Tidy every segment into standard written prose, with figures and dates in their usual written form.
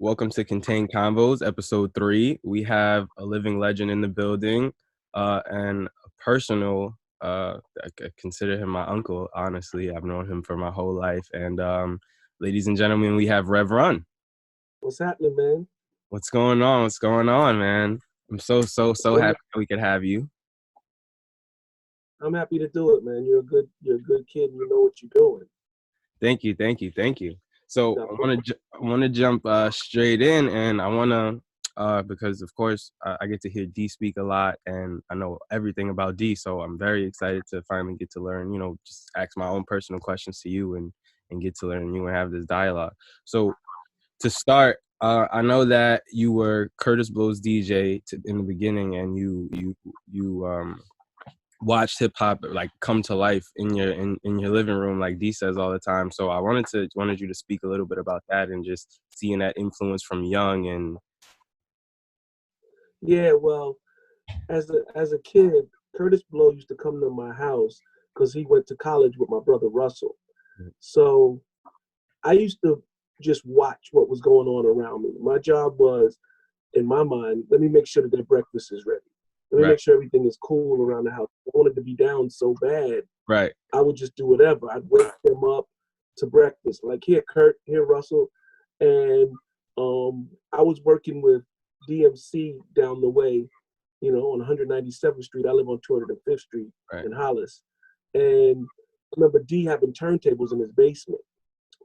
Welcome to Convos, episode 3. We have a living legend in the building, and a personal. I consider him my uncle. Honestly, I've known him for my whole life. And ladies and gentlemen, we have Rev Run. What's happening, man? What's going on? What's going on, man? I'm so happy we could have you. I'm happy to do it, man. You're a good kid. And you know what you're doing. Thank you. So I want to jump straight in, and I want to because of course I get to hear D speak a lot, and I know everything about D. So I'm very excited to finally get to learn. Just ask my own personal questions to you, and get to learn you and have this dialogue. So to start, I know that you were Kurtis Blow's DJ in the beginning, and you watched hip hop like come to life in your living room, like D says all the time. So I wanted you to speak a little bit about that and just seeing that influence from young. And yeah, well, as a kid, Kurtis Blow used to come to my house because he went to college with my brother Russell. So I used to just watch what was going on around me. My job was, in my mind, let me make sure that their breakfast is ready. Let me make sure everything is cool around the house. I wanted to be down so bad. Right. I would just do whatever. I'd wake them up to breakfast. Like, here, Kurt, here, Russell. And I was working with DMC down the way, on 197th Street. I live on 205th Street in Hollis. And I remember D having turntables in his basement.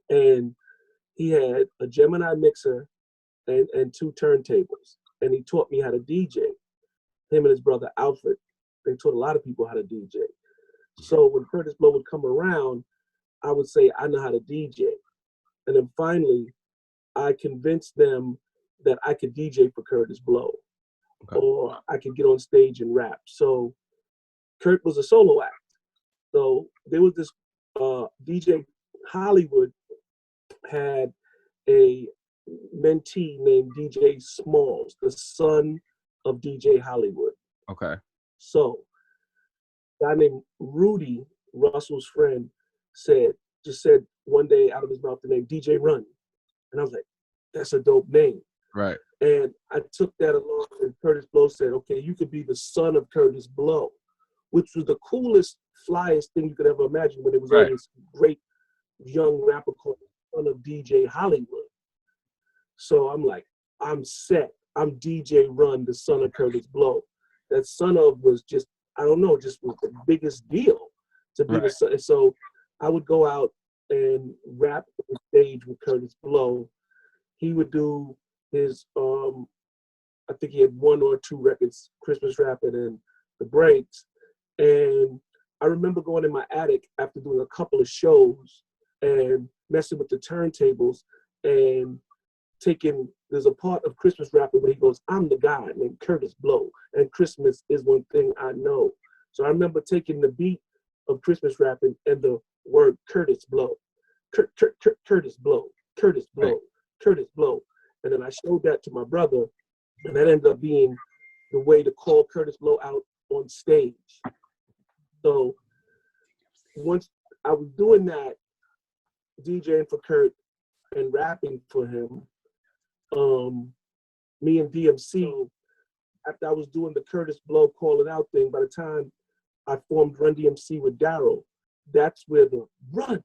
And he had a Gemini mixer and 2 turntables. And he taught me how to DJ. Him and his brother Alfred, they taught a lot of people how to DJ. So when Kurtis Blow would come around, I would say, I know how to DJ. And then finally, I convinced them that I could DJ for Kurtis Blow, or I could get on stage and rap. So Kurt was a solo act. So there was this DJ Hollywood had a mentee named DJ Smalls, the son of DJ Hollywood. Okay. So a guy named Rudy, Russell's friend, just said one day out of his mouth the name DJ Run. And I was like, that's a dope name. Right. And I took that along, and Kurtis Blow said, okay, you could be the son of Kurtis Blow, which was the coolest, flyest thing you could ever imagine when there was all this great young rapper called the son of DJ Hollywood. So I'm like, I'm set. I'm DJ Run, the son of Kurtis Blow. That son of was just, I don't know, just was the biggest deal to be the son. So I would go out and rap on stage with Kurtis Blow. He would do his, I think he had 1 or 2 records, Christmas Rapping and The Breaks. And I remember going in my attic after doing a couple of shows and messing with the turntables and there's a part of Christmas Rapping where he goes, I'm the guy named Kurtis Blow, and Christmas is one thing I know. So I remember taking the beat of Christmas Rapping and the word Kurtis Blow, Kurtis Blow, Kurtis Blow, Kurtis Blow. And then I showed that to my brother, and that ended up being the way to call Kurtis Blow out on stage. So once I was doing that, DJing for Kurt and rapping for him, me and DMC, after I was doing the Kurtis Blow calling out thing, by the time I formed Run DMC with Daryl, that's where the run.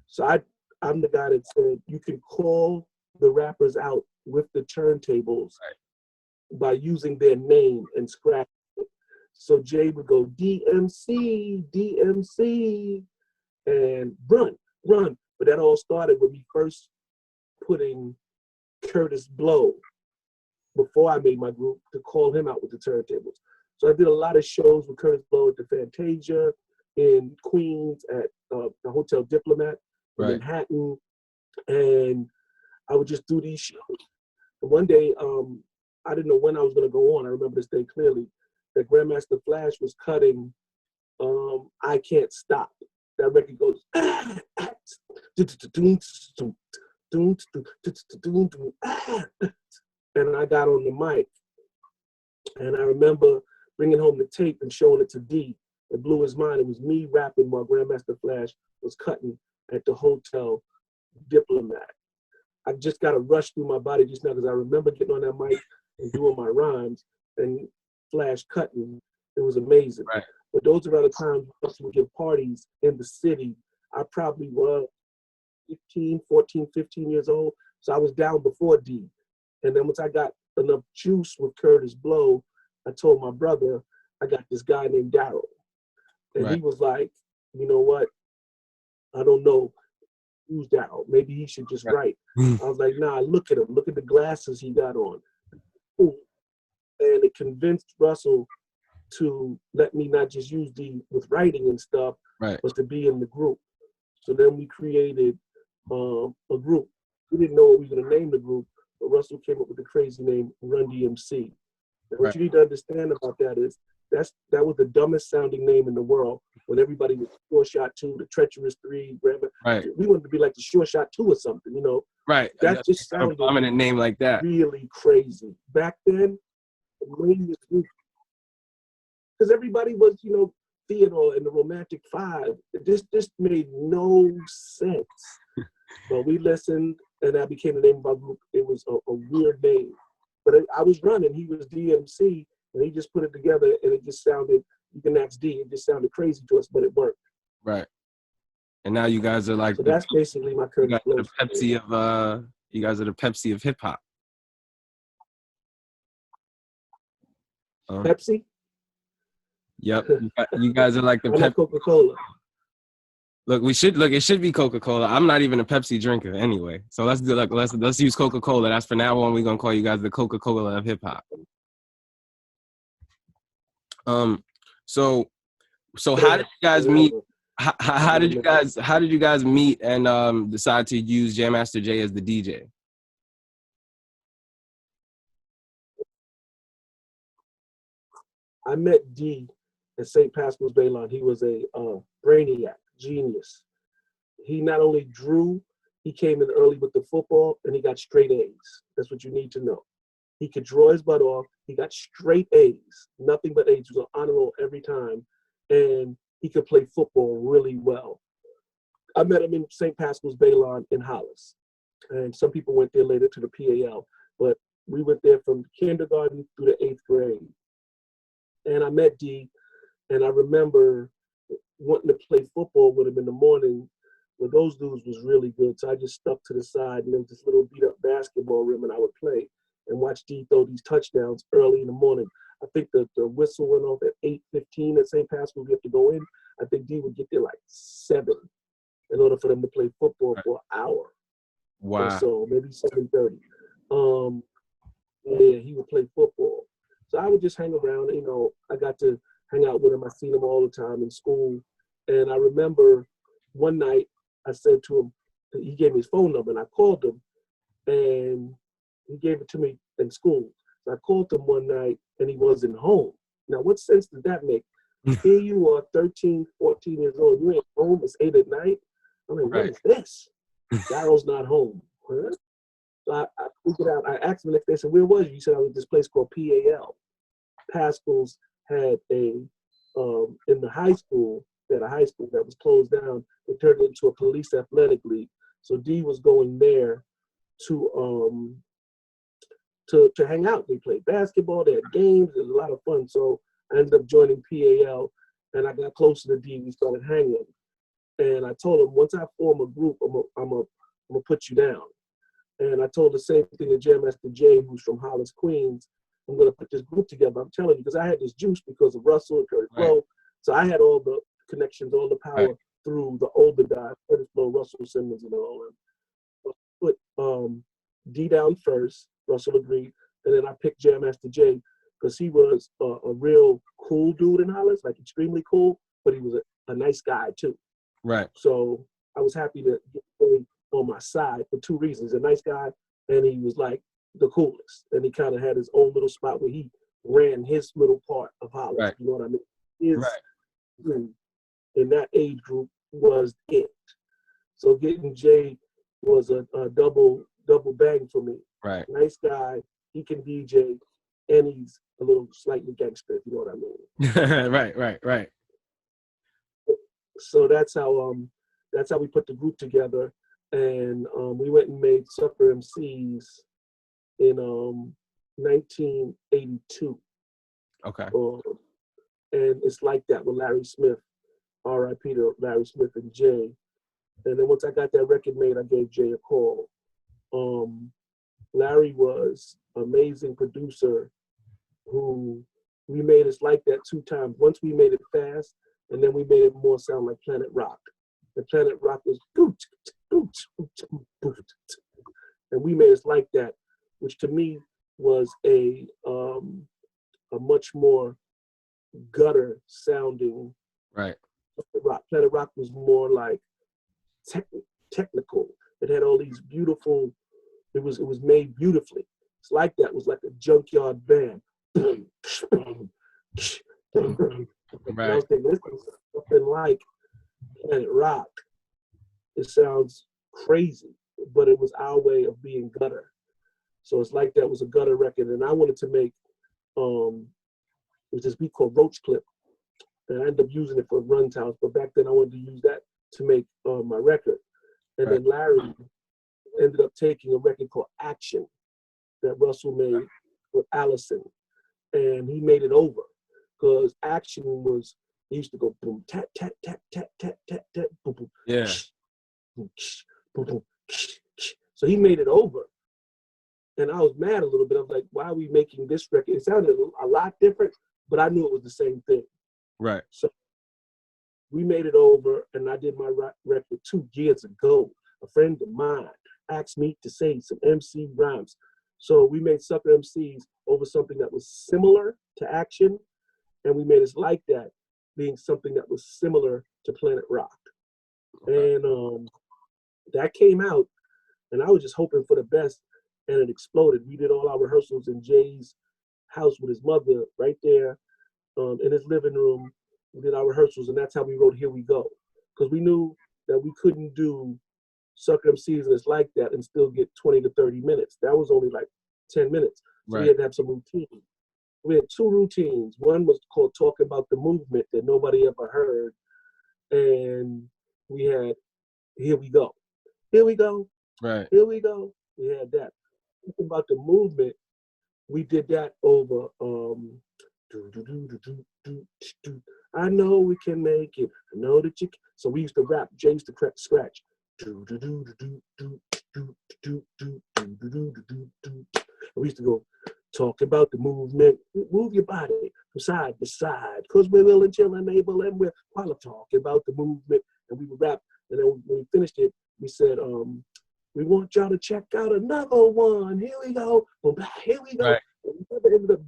So I'm the guy that said you can call the rappers out with the turntables by using their name and scratch it. So Jay would go DMC, DMC, and run. But that all started with me first putting Kurtis Blow, before I made my group, to call him out with the turntables. So I did a lot of shows with Kurtis Blow at the Fantasia in Queens, at the Hotel Diplomat in Manhattan, and I would just do these shows. And one day, I didn't know when I was going to go on. I remember this day clearly, that Grandmaster Flash was cutting I Can't Stop. That record goes, and I got on the mic. And I remember bringing home the tape and showing it to D. It blew his mind. It was me rapping while Grandmaster Flash was cutting at the Hotel Diplomat. I just got a rush through my body just now because I remember getting on that mic and doing my rhymes and flash cutting. It was amazing. Right. But those are other times we would give parties in the city. I probably was 14, 15 years old. So I was down before D. And then once I got enough juice with Kurtis Blow, I told my brother, I got this guy named Daryl. And he was like, you know what? I don't know who's Daryl. Maybe he should just write. I was like, nah, look at him. Look at the glasses he got on. Ooh. And it convinced Russell to let me not just use D with writing and stuff, but to be in the group. So then we created a group. We didn't know what we were going to name the group, but Russell came up with the crazy name Run DMC. And what you need to understand about that is that was the dumbest sounding name in the world when everybody was Sure Shot 2, the Treacherous 3, we wanted to be like the Sure Shot 2 or something, you know. Right. That just sounded a prominent name like that. Really crazy. Back then, because everybody was, you know, Theodore and the Romantic Five. It just made no sense. But we listened, and that became the name of our group. It was a weird name. But I was running, he was DMC, and he just put it together, and it just sounded, you can ask D, it just sounded crazy to us, but it worked. Right. And now you guys are like, so that's basically my Kurtis Blow. The Pepsi of, you guys are the Pepsi of hip hop. Pepsi? Yep. You guys are like the Pepsi. Coca-Cola. Look, it should be Coca-Cola. I'm not even a Pepsi drinker anyway. So let's use Coca-Cola. That's for now on, we're gonna call you guys the Coca-Cola of hip hop. So how did you guys meet? How did you guys meet and decide to use Jam Master Jay as the DJ? I met D at St. Pascal's Baylon. He was a brainiac, genius. He not only drew, he came in early with the football, and he got straight A's. That's what you need to know. He could draw his butt off. He got straight A's, nothing but A's. He was on honor roll every time, and he could play football really well. I met him in St. Pascal's Baylon in Hollis, and some people went there later to the PAL, but we went there from kindergarten through the 8th grade. And I met D, and I remember wanting to play football with him in the morning, but those dudes was really good. So I just stuck to the side, and there was this little beat-up basketball rim, and I would play and watch D throw these touchdowns early in the morning. I think the whistle went off at 8:15 at St. Pascal. We have to go in. I think D would get there like 7 in order for them to play football for an hour. Wow. Or so, maybe 7:30. Yeah, he would play football. So I would just hang around. You know, I got to hang out with him. I seen him all the time in school. And I remember one night I said to him, he gave me his phone number, and I called him, and he gave it to me in school. So I called him one night, and he wasn't home. Now, what sense does that make? Here you are, 13, 14 years old. You ain't home. It's 8 at night. I'm like, what is this? Daryl's not home. Huh? So I figured out. I asked him the next day, I said, where was you? He said, I was at this place called PAL. Pascal's had in the high school, they had a high school that was closed down. They turned it into a police athletic league. So D was going there to hang out. They played basketball, they had games, it was a lot of fun. So I ended up joining PAL, and I got closer to D. We started hanging. And I told him, once I form a group, I'm gonna put you down. And I told the same thing to Jam Master Jay, who's from Hollis, Queens. I'm gonna put this group together. I'm telling you, because I had this juice because of Russell and Kurtis Blow. So I had all the connections, all the power through the older guys, Kurtis Blow, Russell Simmons, and all. And put D down first. Russell agreed, and then I picked Jam Master Jay because he was a real cool dude in Hollis, like extremely cool, but he was a nice guy too. Right. So I was happy to get him on my side for 2 reasons: a nice guy, and he was like the coolest. And he kind of had his own little spot where he ran his little part of Hollis. Right. You know what I mean? His in that age group was it. So getting Jay was a double bang for me. Right. Nice guy. He can DJ, and he's a little slightly gangster. You know what I mean? Right. So that's how we put the group together. and we went and made Sucker MCs in 1982. Okay. And it's like that with Larry Smith, R.I.P. to Larry Smith and Jay. And then once I got that record made, I gave Jay a call. Larry was an amazing producer who we made It's Like That 2 times. Once we made it fast, and then we made it more sound like Planet Rock. And Planet Rock was and we made It's Like That, which to me was a much more gutter sounding right rock. Planet Rock was more like technical. It had all these beautiful. It was made beautifully. It's Like That was like a junkyard band. right. I was thinking, this is something like Planet Rock. It sounds crazy, but it was our way of being gutter. So It's Like That was a gutter record, and I wanted to make it was this beat called Roach Clip, and I ended up using it for Runtimes. But back then, I wanted to use that to make my record. And then Larry ended up taking a record called Action that Russell made with Allison, and he made it over because Action was, he used to go boom tat tat tat tat tat tat tat boom boom, Yeah. boom, boom, boom. So he made it over, and I was mad a little bit. I was like, why are we making this record? It sounded a lot different, but I knew it was the same thing. Right. So we made it over, and I did my record 2 years ago. A friend of mine asked me to say some MC rhymes. So we made Sucker MCs over something that was similar to Action, and we made It's Like That being something that was similar to Planet Rock. Okay. And that came out, and I was just hoping for the best, and it exploded. We did all our rehearsals in Jay's house with his mother right there in his living room. We did our rehearsals, and that's how we wrote Here We Go, because we knew that we couldn't do Sucker MCs and It's Like That and still get 20 to 30 minutes. That was only like 10 minutes. So we had to have some routine. We had 2 routines. One was called Talking About the Movement that nobody ever heard. And we had Here We Go. Here we go. Right. Here we go. We had that. Talking About the Movement, we did that over I know we can make it. I know that you can. So we used to rap. Jay used to scratch. We used to go, talk about the movement, move your body from side to side, because we're willing, chilling, able, and we're talking about the movement. And we would rap. And then when we finished it, we said, we want y'all to check out another one. Here we go. Here we go. Right. And we never ended up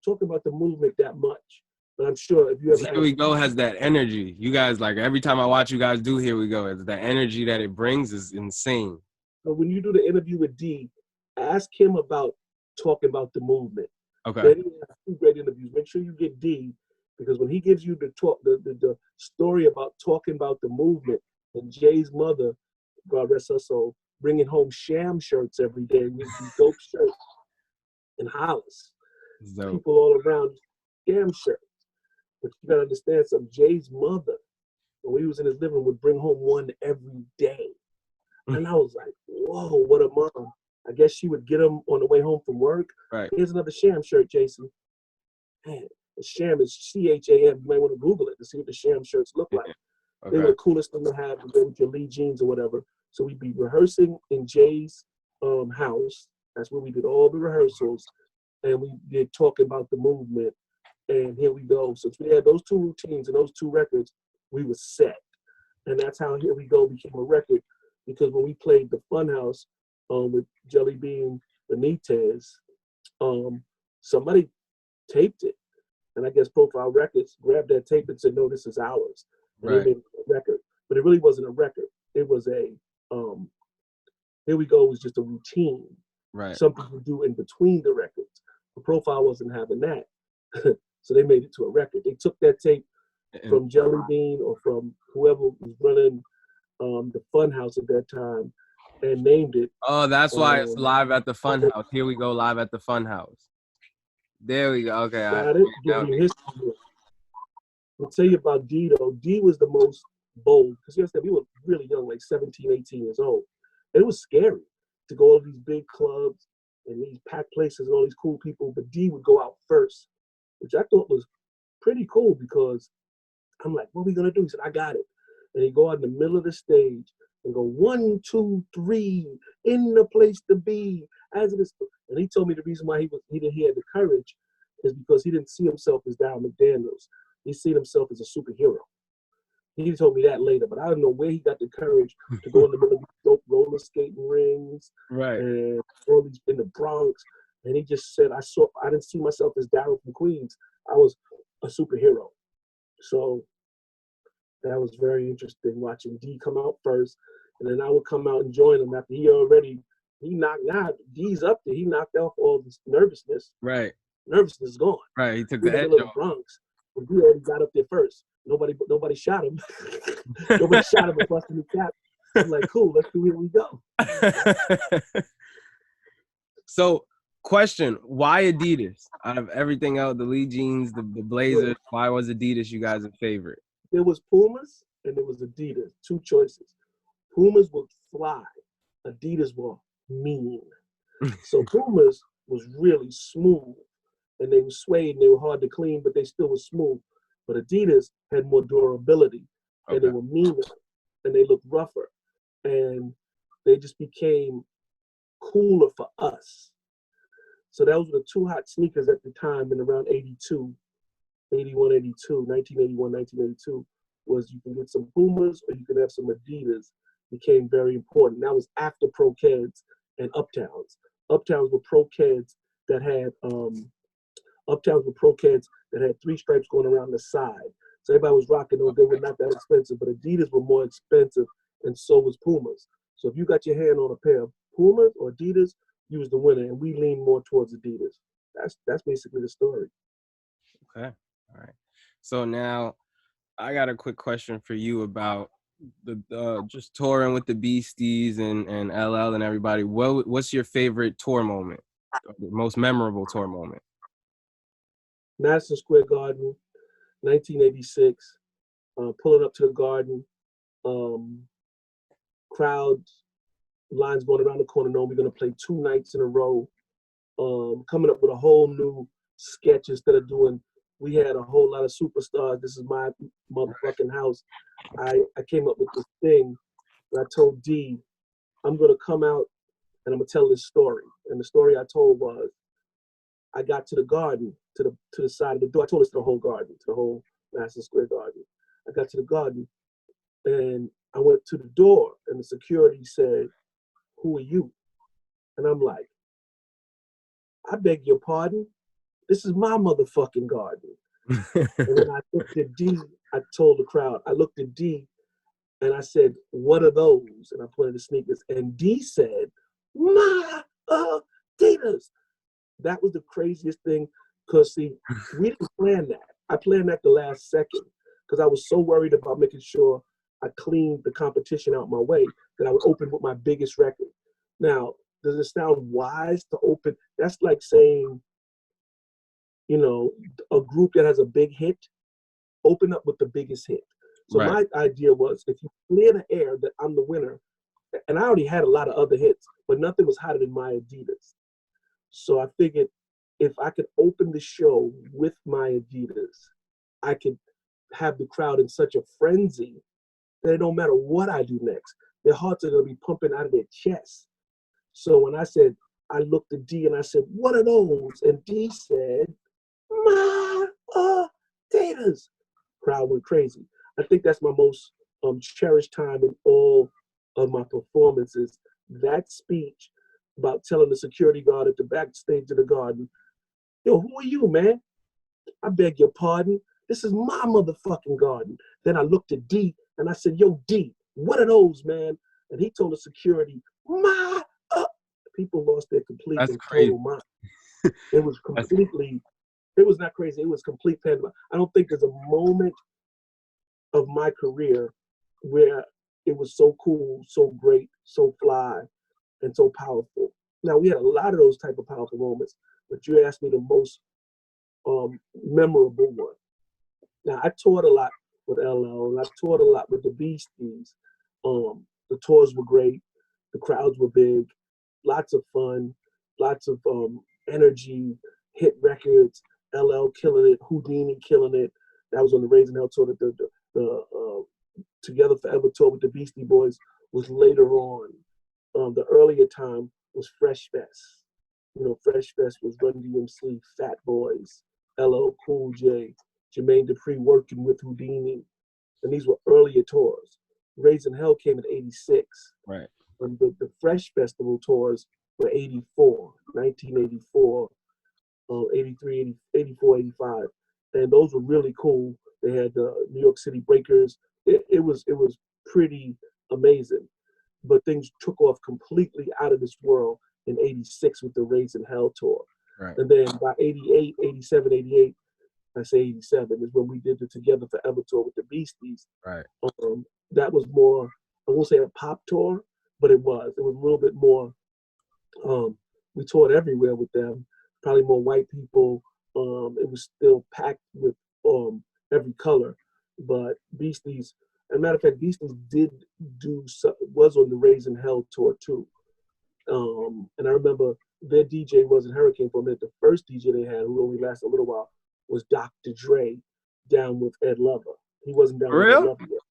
talking about the movement that much. But I'm sure if you ever Here We Go has that energy. You guys, like, every time I watch you guys do Here We Go, the energy that it brings is insane. So when you do the interview with D, ask him about talking about the movement. Okay. Then he has 2 great interviews. Make sure you get D, because when he gives you the story about talking about the movement, and Jay's mother, God rest her soul, bringing home sham shirts every day with these dope shirts and Hollis. People all around, scam shirts. But you gotta understand something. Jay's mother, when he was in his living room, would bring home one every day. And I was like, whoa, what a mom. I guess she would get him on the way home from work. Right. Here's another sham shirt, Jason. Man, the sham is CHAM. You might want to Google it to see what the sham shirts look like. Okay. They were the coolest thing to have with your Lee jeans or whatever. So we'd be rehearsing in Jay's house. That's where we did all the rehearsals. And we did talking about the movement. And Here We Go. Since we had those 2 routines and those 2 records, we were set. And that's how Here We Go became a record. Because when we played the Funhouse with Jelly Bean Benitez, somebody taped it. And I guess Profile Records grabbed that tape and said, no, this is ours. And they made a record. But it really wasn't a record. It was a, Here We Go was just a routine. Right. Something to do in between the records. The Profile wasn't having that. So they made it to a record. They took that tape from Jelly Bean or from whoever was running the Funhouse at that time and named it. Oh, that's why it's Live at the Funhouse. Here We Go, Live at the Funhouse. There we go. Okay. Got it. Give you history. I'll tell you about D, though. D was the most bold, because you understand, we were really young, like 17, 18 years old. And it was scary to go to these big clubs and these packed places and all these cool people, but D would go out first, which I thought was pretty cool because I'm like, what are we gonna do? He said, I got it. And he'd go out in the middle of the stage and go 1, 2, 3, in the place to be, as it is. And he told me the reason why he had the courage is because he didn't see himself as Darryl McDaniels. He seen himself as a superhero. He told me that later, but I don't know where he got the courage to go in the middle of these roller skating rings, right, and all these in the Bronx. And he just said, I didn't see myself as Darryl from Queens. I was a superhero. So that was very interesting, watching D come out first, and then I would come out and join him after he knocked out. D's up there. He knocked off all this nervousness. right, Nervousness is gone. right. He took We the in edge the little off. Bronx, but D already got up there first. Nobody shot him. Nobody shot him and busted the cap. I'm like, cool, let's do it. We go. So, question: why Adidas? Out of everything else, the Lee jeans, the Blazers, why was Adidas you guys' favorite? There was Pumas and there was Adidas. Two choices. Pumas would fly. Adidas were mean. So Pumas was really smooth, and they were suede and they were hard to clean, but they still were smooth. But Adidas had more durability, and they were meaner, and they looked rougher, and they just became cooler for us. So those were the two hot sneakers at the time in around 82, 81, 82, 1981, 1982, was you can get some Pumas or you can have some Adidas. Became very important. That was after Pro Keds and Uptowns. Uptowns were Pro Keds that had three stripes going around the side. So everybody was rocking those. They were not that expensive, but Adidas were more expensive, and so was Pumas. So if you got your hand on a pair of Pumas or Adidas, you was the winner, and we lean more towards Adidas. That's basically the story. Okay, all right. So now I got a quick question for you about the just touring with the Beasties and LL and everybody. What's your favorite tour moment? The most memorable tour moment? Madison Square Garden, 1986. Pulling up to the Garden. Crowds, lines going around the corner knowing we're going to play 2 nights in a row. Coming up with a whole new sketch instead of doing, we had a whole lot of superstars. This is my motherfucking house. I came up with this thing that I told D, I'm going to come out and I'm going to tell this story. And the story I told was, I got to the Garden, to the side of the door. I told this to the whole Garden, to the whole Madison Square Garden. I got to the Garden and I went to the door and the security said, who are you? And I'm like, I beg your pardon? This is my motherfucking Garden. And when I looked at D, I told the crowd, I looked at D and I said, what are those? And I pointed the sneakers. And D said, my Adidas. That was the craziest thing because, see, we didn't plan that. I planned that the last second because I was so worried about making sure I cleaned the competition out my way that I would open with my biggest record. Now, does it sound wise to open? That's like saying, you know, a group that has a big hit, open up with the biggest hit. So my idea was, if you clear the air that I'm the winner, and I already had a lot of other hits, but nothing was hotter than my Adidas. So I figured if I could open the show with my Adidas, I could have the crowd in such a frenzy that no matter what I do next, their hearts are going to be pumping out of their chests. So when I said, I looked at D and I said, what are those? And D said, my Adidas. Crowd went crazy. I think that's my most cherished time in all of my performances. That speech about telling the security guard at the backstage of the Garden, yo, who are you, man? I beg your pardon. This is my motherfucking Garden. Then I looked at D and I said, yo, D, what are those, man? And he told the security, my people lost their complete That's and crazy. total mind. It was completely, it was not crazy. It was complete pandemonium. I don't think there's a moment of my career where it was so cool, so great, so fly, and so powerful. Now, we had a lot of those type of powerful moments, but you asked me the most memorable one. Now, I toured a lot with LL, and I toured a lot with the Beasties. The tours were great. The crowds were big. Lots of fun. Lots of energy. Hit records. LL killing it. Houdini killing it. That was on the Raising Hell tour. The Together Forever tour with the Beastie Boys was later on. The earlier time was Fresh Fest. You know, Fresh Fest was Run DMC, Fat Boys, LL Cool J, Jermaine Dupri working with Houdini. And these were earlier tours. Raising Hell came in '86. Right. And the Fresh Festival tours were 1984, 83, 84, 85. And those were really cool. They had the New York City Breakers. It was pretty amazing. But things took off completely out of this world in '86 with the Raising Hell tour. Right. And then by '88, '87, '88, I say '87 is when we did the Together Forever tour with the Beasties. Right. That was more, I won't say a pop tour, but it was a little bit more. We toured everywhere with them, probably more white people. It was still packed with every color, but Beasties, as a matter of fact, Beasties was on the Raising Hell tour too. And I remember their DJ wasn't Hurricane for a minute. The first DJ they had, who only lasted a little while, was Dr. Dre down with Ed Lover. He wasn't down with Ed Lover yet.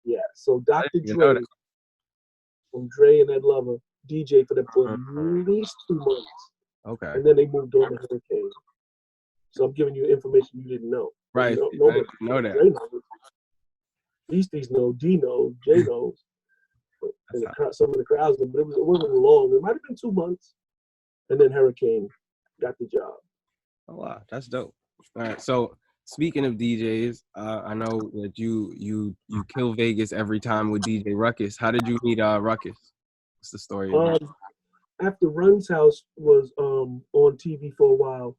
Yeah, so Dr. Dre, from Dre and Ed Lover, DJ for them for at least 2 months. Okay. And then they moved on to Hurricane. So I'm giving you information you didn't know. Right. You I didn't know that. Dre knows. Beasties know, D knows, J knows. And some of the crowds, but it wasn't long. It might have been 2 months. And then Hurricane got the job. Oh, wow. That's dope. All right. So speaking of DJs, I know that you kill Vegas every time with DJ Ruckus. How did you meet Ruckus? What's the story? After Run's House was on TV for a while,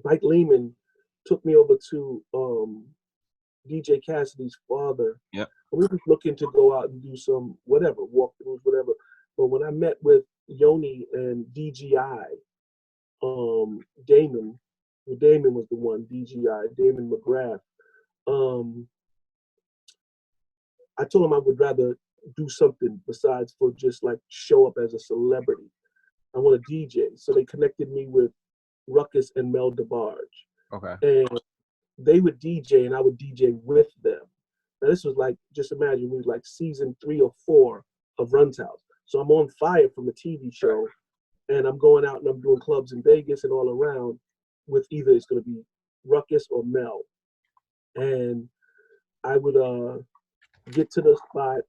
Mike Lehman took me over to DJ Cassidy's father. Yep. We were looking to go out and do some walkthroughs, whatever. But when I met with Yoni and DGI, Damon was the one, DGI, Damon McGrath. I told him I would rather do something besides for just like show up as a celebrity. I want to DJ. So they connected me with Ruckus and Mel DeBarge. Okay. And they would DJ and I would DJ with them. Now this was like, just imagine, we was like season 3 or 4 of Run's House. So I'm on fire from a TV show and I'm going out and I'm doing clubs in Vegas and all around with either it's going to be Ruckus or Mel. And I would get to the spot,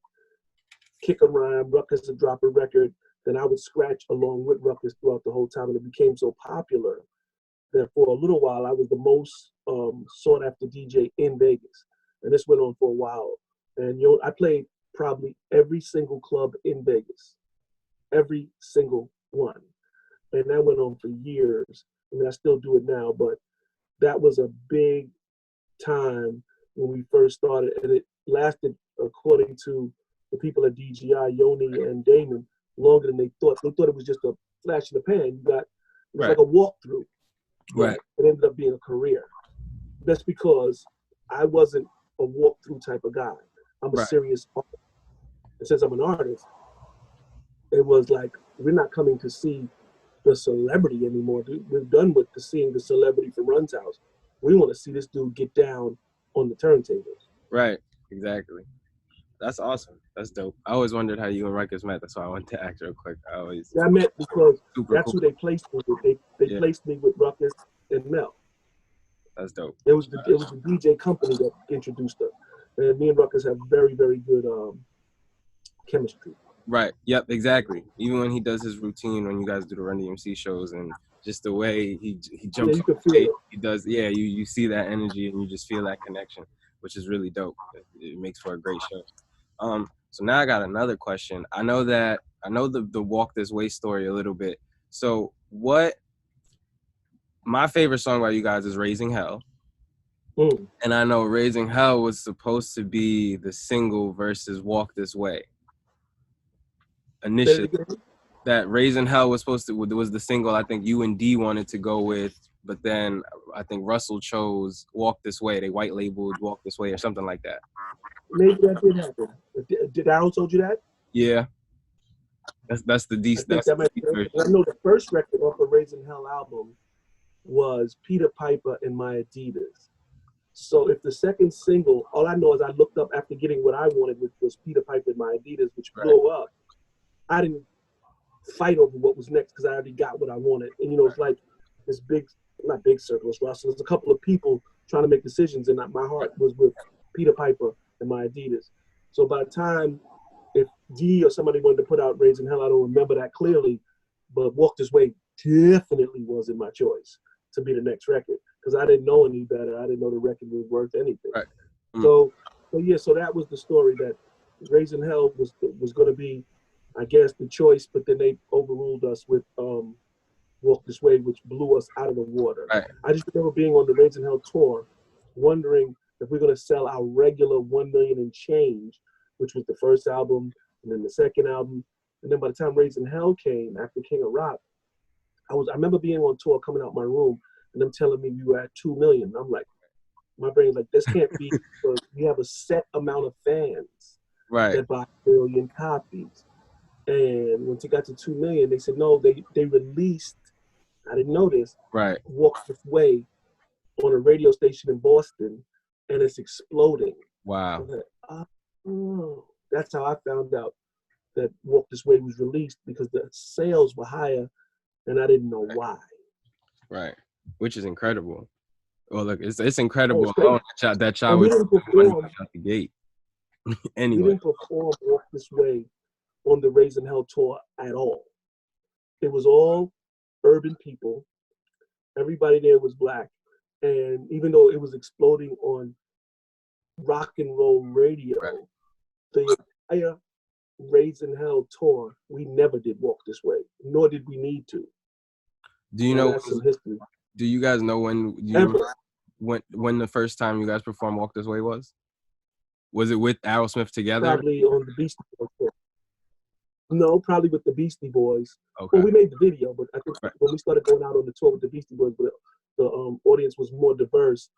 kick a rhyme, Ruckus would drop a record, then I would scratch along with Ruckus throughout the whole time. And it became so popular that for a little while I was the most sought after DJ in Vegas. And this went on for a while. And I played probably every single club in Vegas, every single one. And that went on for years. I mean, I still do it now, but that was a big time when we first started. And it lasted, according to the people at DGI, Yoni and Damon, longer than they thought. They thought it was just a flash in the pan. It was like a walkthrough. Right. It ended up being a career. That's because I wasn't a walkthrough type of guy. I'm a serious artist. And since I'm an artist, it was like, we're not coming to see the celebrity anymore. We're done with seeing the celebrity from Run's House. We want to see this dude get down on the turntables. Right. Exactly. That's awesome. That's dope. I always wondered how you and Ruckus met. That's why I wanted to ask real quick. I met because that's who they placed me with. They placed me with Ruckus and Mel. That's dope. It was the DJ company that introduced us. And me and Ruckus have very, very good chemistry. Right. Yep. Exactly. Even when he does his routine, when you guys do the Run DMC shows, and just the way he jumps, you can feel it. He does. Yeah. You see that energy, and you just feel that connection, which is really dope. It makes for a great show. So now I got another question. I know the Walk This Way story a little bit. So my favorite song by you guys is Raising Hell. And I know Raising Hell was supposed to be the single versus Walk This Way. Initially, that Raising Hell was the single I think you and D wanted to go with, but then I think Russell chose Walk This Way. They white labeled Walk This Way or something like that. Maybe that did happen. Did Darryl told you that? Yeah, that's the I think that might be. version. I know the first record off the Raising Hell album was Peter Piper and My Adidas. So if the second single, all I know is I looked up after getting what I wanted, which was Peter Piper and My Adidas, which blew up. I didn't fight over what was next because I already got what I wanted. And, you know, it's like this big, not big circle, it's Russell. There's a couple of people trying to make decisions, and my heart was with Peter Piper and My Adidas. So by the time, if D or somebody wanted to put out Raising Hell, I don't remember that clearly, but Walk This Way definitely wasn't my choice to be the next record because I didn't know any better. I didn't know the record was worth anything. Right. So that was the story, that Raising Hell was going to be, I guess, the choice, but then they overruled us with Walk This Way, which blew us out of the water. Right. I just remember being on the Raising Hell tour, wondering if we're going to sell our regular 1 million and change, which was the first album, and then the second album. And then by the time Raising Hell came, after King of Rock, I remember being on tour, coming out my room, and them telling me we were at 2 million. I'm like, my brain's like, this can't be, because we have a set amount of fans that buy 1 million copies. And once it got to 2 million, they said, no, they released, I didn't know this, Walk This Way on a radio station in Boston, and it's exploding. Wow. Like, oh, that's how I found out that Walk This Way was released, because the sales were higher, and I didn't know why. Right, which is incredible. Well, look, it's incredible that child was out the gate. Anyway, we didn't perform Walk This Way on the Raising Hell tour at all. It was all urban people. Everybody there was black. And even though it was exploding on rock and roll radio, the entire Raising Hell tour, we never did Walk This Way, nor did we need to. Do you know some history? Do you guys know when the first time you guys performed Walk This Way was? Was it with Aerosmith together? Probably on the Beastie Boys tour. No, probably with the Beastie Boys. Okay. Well, we made the video, but I think when we started going out on the tour with the Beastie Boys, the audience was more diverse.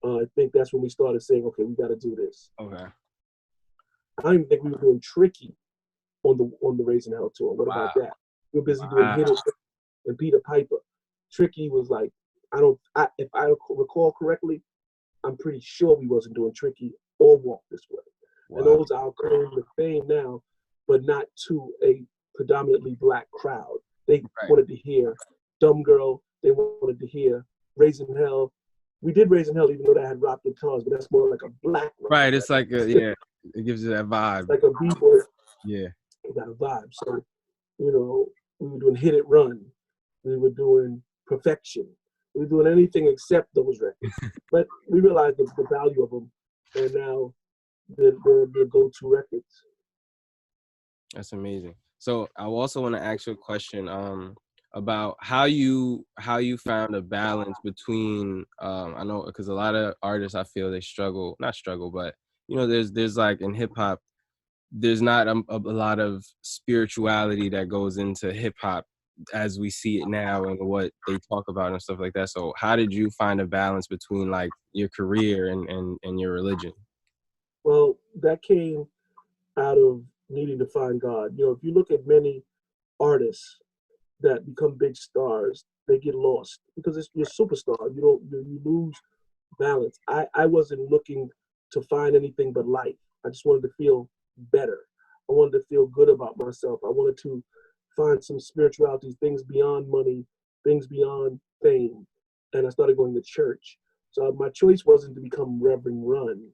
I think that's when we started saying, okay, we got to do this. Okay. I don't even think we were doing Tricky on the Raising Hell tour. What about that? We were busy doing Hit It and Peter Piper. Tricky was like, if I recall correctly, I'm pretty sure we wasn't doing Tricky or Walk This Way. Wow. And those are our claim to fame now, but not to a predominantly black crowd. They wanted to hear Dumb Girl. They wanted to hear Raising Hell. We did Raising Hell, even though that had rock guitars, but that's more like a black rock. Right, it's like it gives you that vibe. It's like a b-boy. Yeah. It got a vibe. So, we were doing Hit It Run. We were doing Perfection. We were doing anything except those records. But we realized the value of them, and now they're go-to records. That's amazing. So I also want to ask you a question about how you found a balance between I know because a lot of artists, I feel they not struggle, but there's like in hip hop, there's not a lot of spirituality that goes into hip hop as we see it now and what they talk about and stuff like that. So how did you find a balance between like your career and your religion? Well, that came out of needing to find God. If you look at many artists that become big stars, they get lost because you're a superstar. You lose balance. I wasn't looking to find anything but life. I just wanted to feel better. I wanted to feel good about myself. I wanted to find some spirituality, things beyond money, things beyond fame. And I started going to church. So my choice wasn't to become Reverend Run.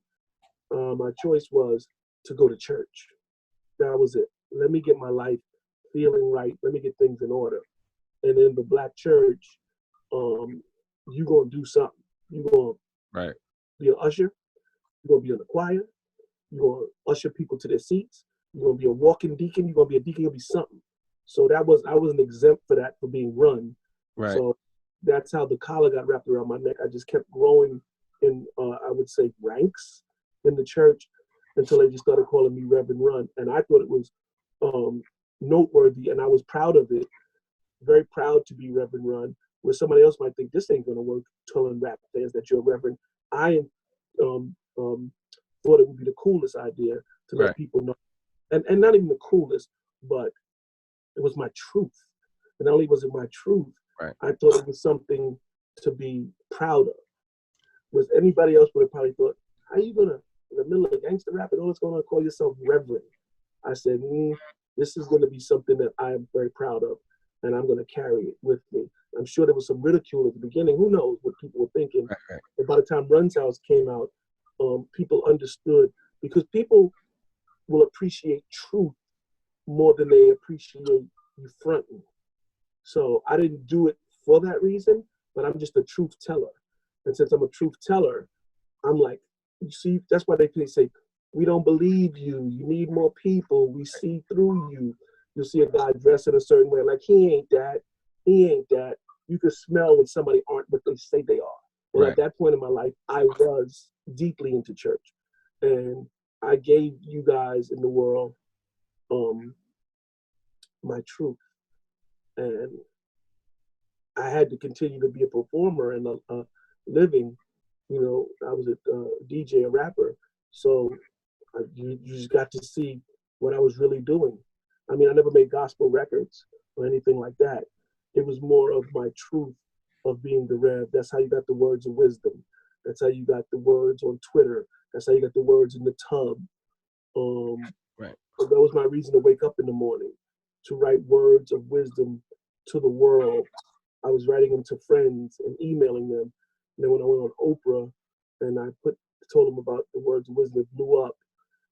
My choice was to go to church. That was it. Let me get my life feeling right. Let me get things in order. And in the black church, you're going to do something. You're going to be an usher. You're going to be in the choir. You're going to usher people to their seats. You're going to be a walking deacon. You're going to be a deacon. You'll be something. So I wasn't exempt for that, for being Run. Right. So that's how the collar got wrapped around my neck. I just kept growing in, I would say, ranks in the church until they just started calling me Reverend Run. And I thought it was noteworthy, and I was proud of it. Very proud to be Reverend Run. where somebody else might think this ain't gonna work, telling rap fans that you're a reverend. I thought it would be the coolest idea to let people know, and not even the coolest, but it was my truth. And not only was it my truth, I thought it was something to be proud of. Was anybody else would have probably thought, how are you gonna, in the middle of gangster rap and all that's going on, call yourself reverend? I said, this is gonna be something that I am very proud of, and I'm gonna carry it with me. I'm sure there was some ridicule at the beginning. Who knows what people were thinking? But by the time Run's House came out, people understood, because people will appreciate truth more than they appreciate you fronting. So I didn't do it for that reason, but I'm just a truth teller. And since I'm a truth teller, I'm like, you see, that's why they say, we don't believe you. You need more people. We see through you. You'll see a guy dressed in a certain way, like, he ain't that. He ain't that. You can smell when somebody aren't what they say they are. And at that point in my life, I was deeply into church. And I gave you guys in the world my truth. And I had to continue to be a performer and a living. You know, I was a DJ, a rapper. So you just got to see what I was really doing. I mean, I never made gospel records or anything like that. It was more of my truth of being the Rev. That's how you got the words of wisdom. That's how you got the words on Twitter. That's how you got the words in the tub. So that was my reason to wake up in the morning, to write words of wisdom to the world. I was writing them to friends and emailing them. And then when I went on Oprah and I told them about the words of wisdom, it blew up.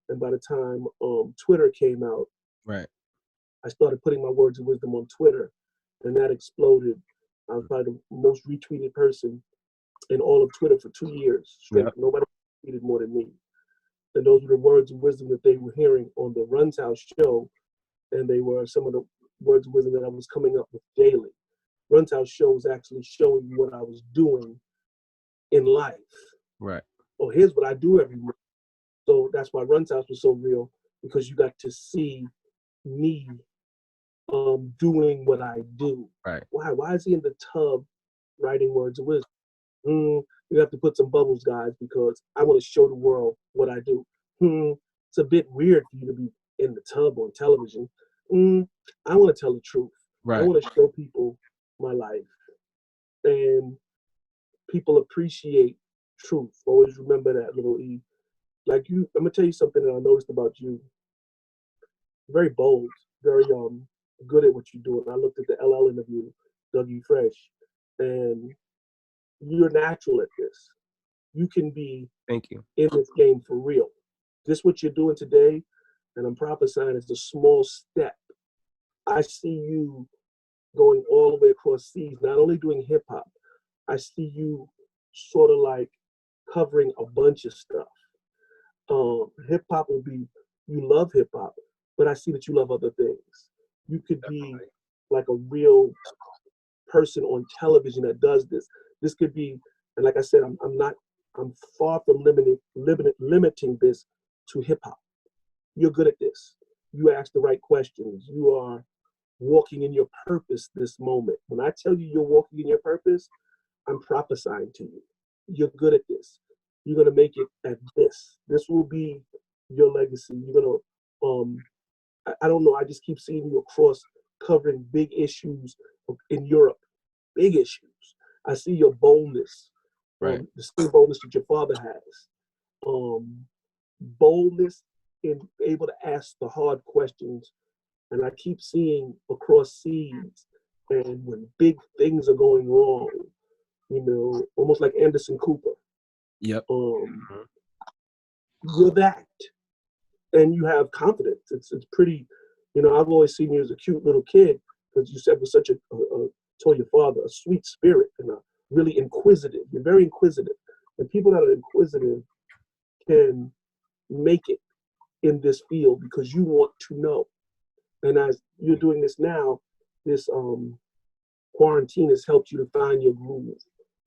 And by the time Twitter came out, I started putting my words of wisdom on Twitter, and that exploded. I was probably the most retweeted person in all of Twitter for 2 years straight. Nobody tweeted more than me. And those were the words of wisdom that they were hearing on the Run's House show, and they were some of the words of wisdom that I was coming up with daily. Run's House show was actually showing you what I was doing in life. Oh, here's what I do every morning. So that's why Run's House was so real, because you got to see me doing what I do. Why is he in the tub writing words of wisdom? You have to put some bubbles, guys, because I want to show the world what I do. It's a bit weird for you to be in the tub on television. I want to tell the truth. I want to show people my life. And people appreciate truth. Always remember that, little E. Like you, I'm going to tell you something that I noticed about you. Very bold, very good at what you do. And I looked at the LL interview, Dougie Fresh, and you're natural at this. You can be in this game for real. This what you're doing today, and I'm prophesying, is a small step. I see you going all the way across seas, not only doing hip hop. I see you sort of like covering a bunch of stuff. Hip hop will be, you love hip hop, but I see that you love other things. You could be like a real person on television that does this. This could be, and like I said, I'm far from limiting this to hip hop. You're good at this. You ask the right questions. You are walking in your purpose this moment. When I tell you you're walking in your purpose, I'm prophesying to you. You're good at this. You're gonna make it at this. This will be your legacy. You're gonna, I don't know. I just keep seeing you across covering big issues in Europe. Big issues. I see your boldness, the same boldness that your father has. Boldness in able to ask the hard questions. And I keep seeing across seas, and when big things are going wrong, you know, almost like Anderson Cooper. You're that, and you have confidence. It's pretty, you know. I've always seen you as a cute little kid, because you said was such a told your father, a sweet spirit and a really inquisitive. You're very inquisitive, and people that are inquisitive can make it in this field because you want to know. And as you're doing this now, this quarantine has helped you to find your groove.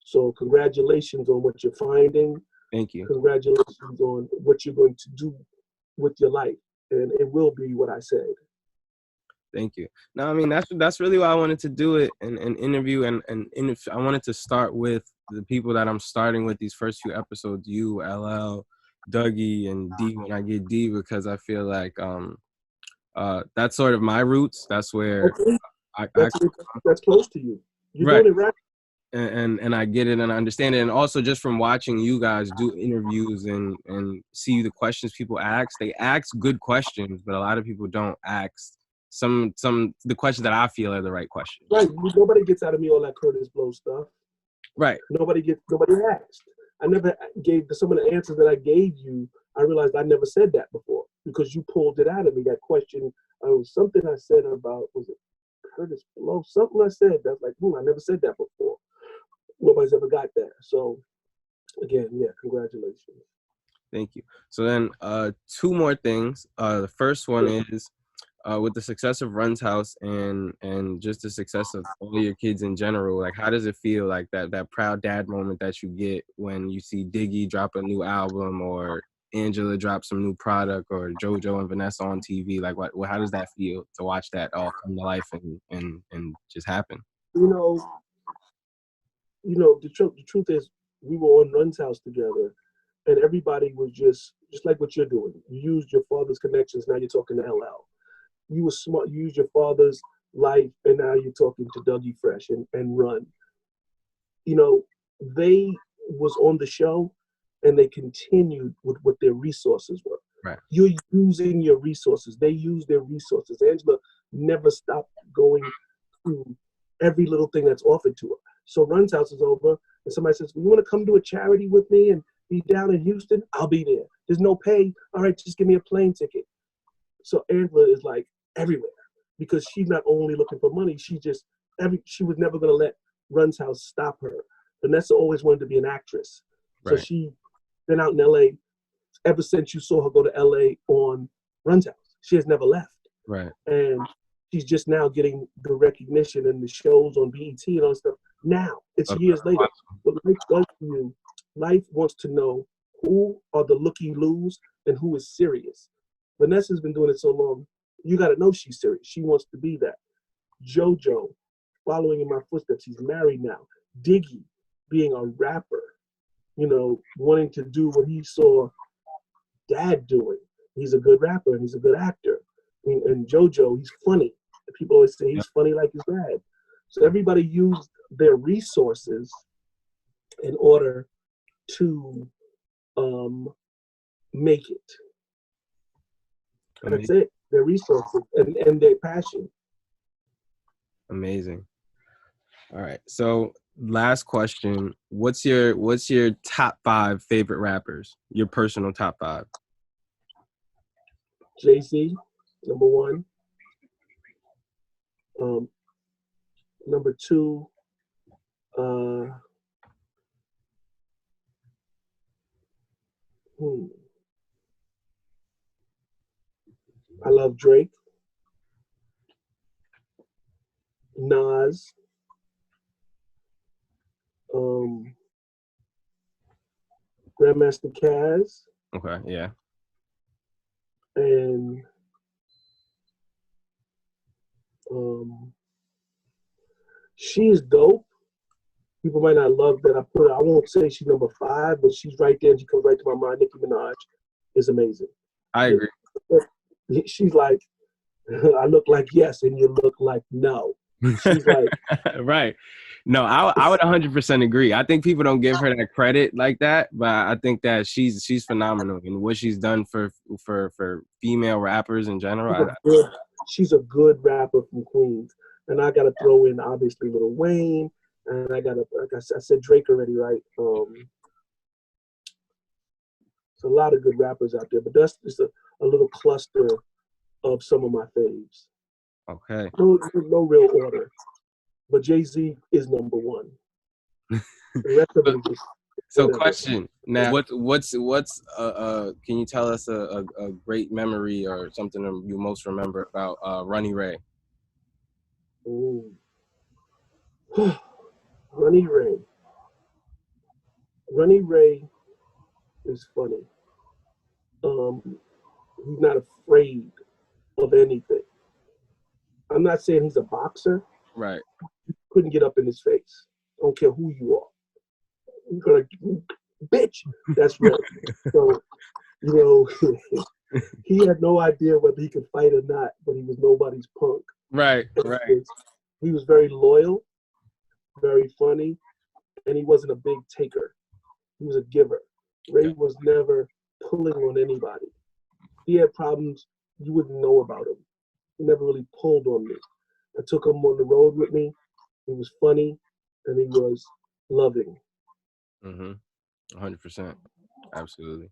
So congratulations on what you're finding. Thank you. Congratulations on what you're going to do with your life. And it will be what I said. Thank you. No, I mean that's really why I wanted to do it, and interview, and I wanted to start with the people that I'm starting with these first few episodes, you, LL, Dougie, and D when I get D, because I feel like that's sort of my roots. That's where Okay. I That's close to you. You're right. doing it right. And I get it and I understand it, and also just from watching you guys do interviews and see the questions people ask, they ask good questions, but a lot of people don't ask some the questions that I feel are the right questions. Right. Nobody gets out of me all that Kurtis Blow stuff. Right. Nobody asked. I never gave some of the answers that I gave you. I realized I never said that before because you pulled it out of me. That question, was something I said about, was it Kurtis Blow? Something I said that's like, I never said that before. Nobody's ever got that. So again, yeah, congratulations. Thank you. So then two more things. The first one is with the success of Run's House and just the success of all your kids in general, like how does it feel, like that proud dad moment that you get when you see Diggy drop a new album, or Angela drop some new product, or JoJo and Vanessa on TV? Like how does that feel to watch that all come to life and just happen? The truth is we were on Run's House together, and everybody was just like what you're doing. You used your father's connections, now you're talking to LL. You were smart, you used your father's life, and now you're talking to Dougie Fresh and Run. They was on the show, and they continued with what their resources were. Right. You're using your resources. They use their resources. Angela never stopped going through every little thing that's offered to her. So Run's House is over, and somebody says, "You want to come to a charity with me and be down in Houston? I'll be there. There's no pay. All right, just give me a plane ticket." So Angela is like everywhere because she's not only looking for money. She was never going to let Run's House stop her. Vanessa always wanted to be an actress, so she been out in LA ever since you saw her go to LA on Run's House. She has never left. Right. And she's just now getting the recognition and the shows on BET and all that stuff. Now, it's years later. But life does to you. Life wants to know who are the looky-loos and who is serious. Vanessa's been doing it so long, you got to know she's serious. She wants to be that. JoJo, following in my footsteps, he's married now. Diggy, being a rapper, wanting to do what he saw Dad doing. He's a good rapper and he's a good actor. And JoJo, he's funny. People always say he's funny like his dad. So everybody used their resources in order to make it. That's it. Their resources and their passion. Amazing. All right. So last question. What's your top 5 favorite rappers? Your personal top 5. Jay-Z, number 1. Number 2, I love Drake. Nas. Grandmaster Caz. Okay, yeah. And she's dope. People might not love that I put her. I won't say she's number 5, but she's right there. She comes right to my mind. Nicki Minaj is amazing. I agree. She's like, I look like yes, and you look like no. She's like, right. No, I would 100% agree. I think people don't give her that credit like that, but I think that she's phenomenal in what she's done for female rappers in general. She's a good rapper from Queens, and I gotta throw in obviously Lil Wayne, and I gotta, like I said Drake already, right? There's a lot of good rappers out there, but that's just a little cluster of some of my faves. Okay. No real order, but Jay-Z is number 1. The rest of it is just so question now, what's can you tell us a great memory or something you most remember about Ronnie Ray? Ooh. Ronnie Ray is funny. He's not afraid of anything. I'm not saying he's a boxer. Right. Couldn't get up in his face. Don't care who you are. You're gonna, bitch. That's right. So, you know, he had no idea whether he could fight or not, but he was nobody's punk. Right. He was very loyal, very funny, and he wasn't a big taker. He was a giver. Ray was never pulling on anybody. He had problems you wouldn't know about him. He never really pulled on me. I took him on the road with me. He was funny, and he was loving. 100%. Absolutely.